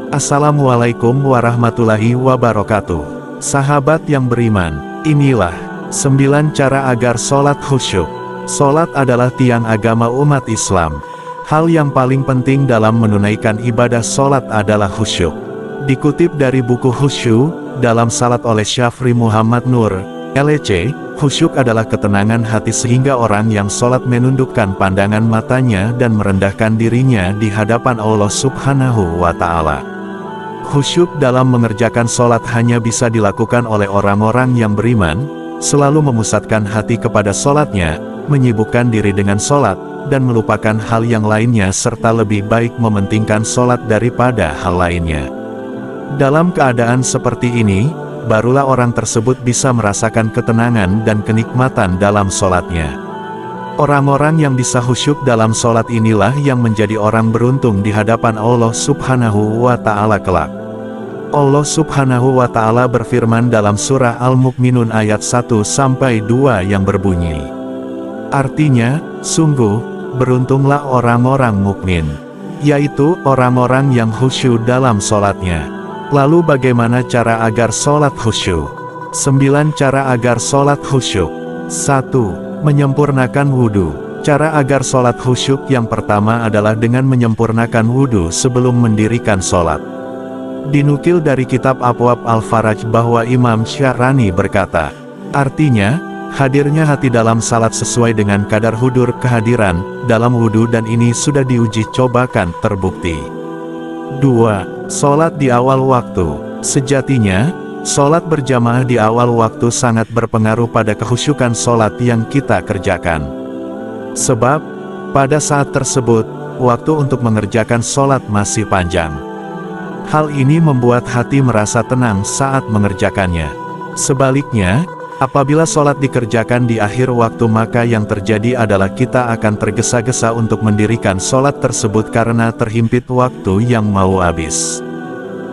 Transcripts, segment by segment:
Assalamualaikum warahmatullahi wabarakatuh. Sahabat yang beriman, inilah 9 cara agar sholat khusyuk. Sholat adalah tiang agama umat Islam. Hal yang paling penting dalam menunaikan ibadah sholat adalah khusyuk. Dikutip dari buku Khusyuk dalam Salat oleh Syafri Muhammad Nur, LC, khusyuk adalah ketenangan hati sehingga orang yang sholat menundukkan pandangan matanya dan merendahkan dirinya di hadapan Allah Subhanahu wa Ta'ala. Khusyuk dalam mengerjakan sholat hanya bisa dilakukan oleh orang-orang yang beriman, selalu memusatkan hati kepada sholatnya, menyibukkan diri dengan sholat, dan melupakan hal yang lainnya serta lebih baik mementingkan sholat daripada hal lainnya. Dalam keadaan seperti ini, barulah orang tersebut bisa merasakan ketenangan dan kenikmatan dalam sholatnya. Orang-orang yang bisa khusyuk dalam sholat inilah yang menjadi orang beruntung di hadapan Allah Subhanahu wa Ta'ala kelak. Allah Subhanahu wa Ta'ala berfirman dalam surah Al-Mu'minun ayat 1-2 yang berbunyi, artinya, sungguh, beruntunglah orang-orang mukmin, yaitu orang-orang yang khusyuk dalam sholatnya. Lalu bagaimana cara agar sholat khusyuk? 9 cara agar sholat khusyuk. 1. Menyempurnakan wudhu. Cara agar sholat khusyuk yang pertama adalah dengan menyempurnakan wudhu sebelum mendirikan sholat. Dinukil dari kitab Abwab Al-Faraj bahwa Imam Syarani berkata, artinya, hadirnya hati dalam salat sesuai dengan kadar hudur kehadiran dalam wudhu dan ini sudah diuji cobakan terbukti. 2. Sholat di awal waktu. Sejatinya, sholat berjamaah di awal waktu sangat berpengaruh pada kekhusyukan sholat yang kita kerjakan. Sebab, pada saat tersebut, waktu untuk mengerjakan sholat masih panjang. Hal ini membuat hati merasa tenang saat mengerjakannya. Sebaliknya, apabila sholat dikerjakan di akhir waktu maka yang terjadi adalah kita akan tergesa-gesa untuk mendirikan sholat tersebut karena terhimpit waktu yang mau habis.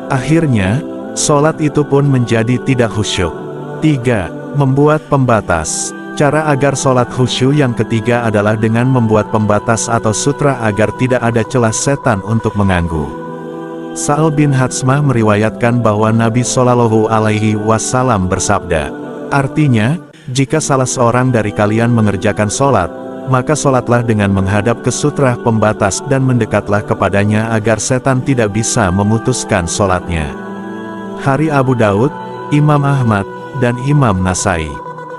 Akhirnya, sholat itu pun menjadi tidak khusyuk. 3. Membuat pembatas. Cara agar sholat khusyuk yang ketiga adalah dengan membuat pembatas atau sutra agar tidak ada celah setan untuk mengganggu. Sa'al bin Hatsmah meriwayatkan bahwa Nabi Shallallahu Alaihi Wasallam bersabda, artinya, jika salah seorang dari kalian mengerjakan sholat, maka sholatlah dengan menghadap ke sutra pembatas dan mendekatlah kepadanya agar setan tidak bisa memutuskan sholatnya. Hari Abu Daud, Imam Ahmad, dan Imam Nasai.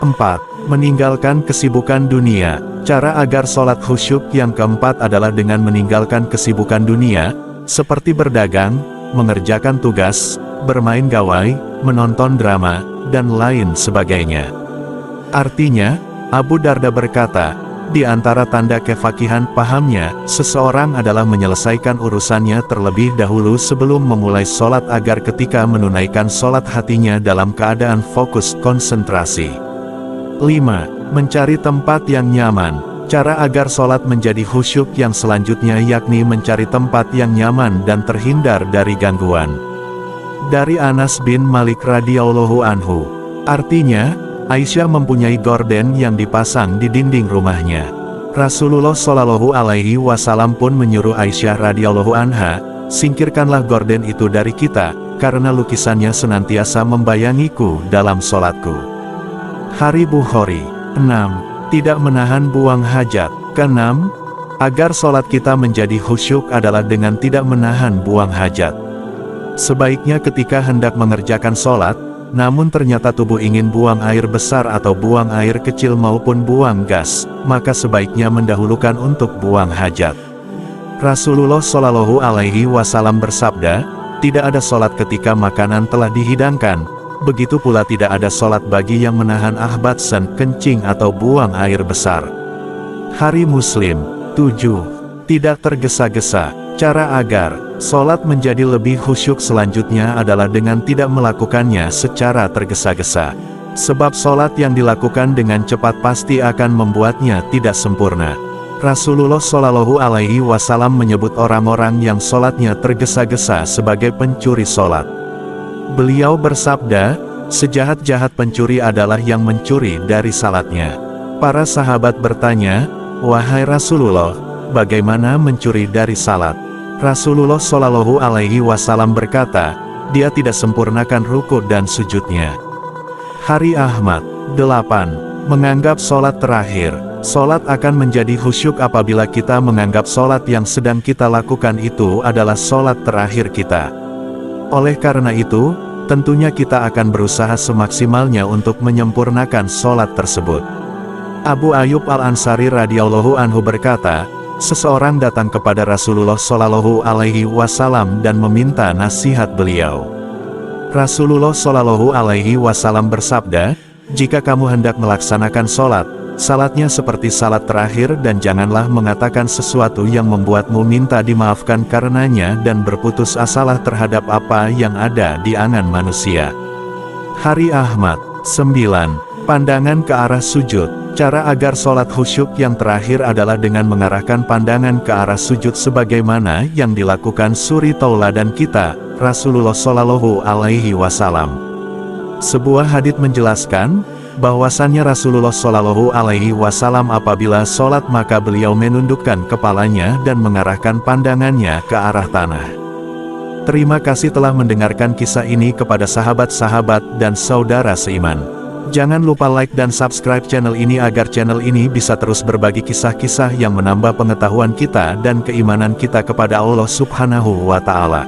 4. Meninggalkan kesibukan dunia. Cara agar sholat khusyuk yang keempat adalah dengan meninggalkan kesibukan dunia, seperti berdagang, mengerjakan tugas, bermain gawai, menonton drama, dan lain sebagainya. Artinya, Abu Darda berkata, di antara tanda kefakihan pahamnya, seseorang adalah menyelesaikan urusannya terlebih dahulu sebelum memulai sholat agar ketika menunaikan sholat hatinya dalam keadaan fokus konsentrasi. 5. Mencari tempat yang nyaman. Cara agar sholat menjadi khusyuk yang selanjutnya yakni mencari tempat yang nyaman dan terhindar dari gangguan. Dari Anas bin Malik radhiyallahu anhu, artinya, Aisyah mempunyai gorden yang dipasang di dinding rumahnya. Rasulullah Shallallahu Alaihi Wasallam pun menyuruh Aisyah radhiyallahu anha, singkirkanlah gorden itu dari kita, karena lukisannya senantiasa membayangiku dalam sholatku. Hari Bukhari. 6. Tidak menahan buang hajat. Keenam, agar sholat kita menjadi khusyuk adalah dengan tidak menahan buang hajat. Sebaiknya ketika hendak mengerjakan sholat, namun ternyata tubuh ingin buang air besar atau buang air kecil maupun buang gas, maka sebaiknya mendahulukan untuk buang hajat. Rasulullah Shallallahu Alaihi Wasallam bersabda, tidak ada sholat ketika makanan telah dihidangkan. Begitu pula tidak ada sholat bagi yang menahan ahbatsan, kencing atau buang air besar. Hari Muslim. 7. Tidak tergesa-gesa. Cara agar sholat menjadi lebih khusyuk selanjutnya adalah dengan tidak melakukannya secara tergesa-gesa. Sebab sholat yang dilakukan dengan cepat pasti akan membuatnya tidak sempurna. Rasulullah Shallallahu Alaihi Wasallam menyebut orang-orang yang sholatnya tergesa-gesa sebagai pencuri sholat. Beliau bersabda, sejahat-jahat pencuri adalah yang mencuri dari salatnya. Para sahabat bertanya, wahai Rasulullah, bagaimana mencuri dari salat? Rasulullah Shallallahu Alaihi Wasallam berkata, dia tidak sempurnakan rukuk dan sujudnya. Hari Ahmad 8. Menganggap sholat terakhir. Sholat akan menjadi khusyuk apabila kita menganggap sholat yang sedang kita lakukan itu adalah sholat terakhir kita. Oleh karena itu, tentunya kita akan berusaha semaksimalnya untuk menyempurnakan sholat tersebut. Abu Ayyub Al-Ansari radhiyallahu anhu berkata, seseorang datang kepada Rasulullah Shallallahu Alaihi Wasallam dan meminta nasihat beliau. Rasulullah Shallallahu Alaihi Wasallam bersabda, jika kamu hendak melaksanakan sholat, salatnya seperti salat terakhir dan janganlah mengatakan sesuatu yang membuatmu minta dimaafkan karenanya dan berputus asalah terhadap apa yang ada di angan manusia. Hari Ahmad 9. Pandangan ke arah sujud. Cara agar sholat khusyuk yang terakhir adalah dengan mengarahkan pandangan ke arah sujud sebagaimana yang dilakukan suri tauladan kita, Rasulullah Shallallahu Alaihi Wasallam. Sebuah hadits menjelaskan, bahwasannya Rasulullah Shallallahu Alaihi Wasallam apabila sholat maka beliau menundukkan kepalanya dan mengarahkan pandangannya ke arah tanah. Terima kasih telah mendengarkan kisah ini kepada sahabat-sahabat dan saudara seiman. Jangan lupa like dan subscribe channel ini agar channel ini bisa terus berbagi kisah-kisah yang menambah pengetahuan kita dan keimanan kita kepada Allah Subhanahu wa Ta'ala.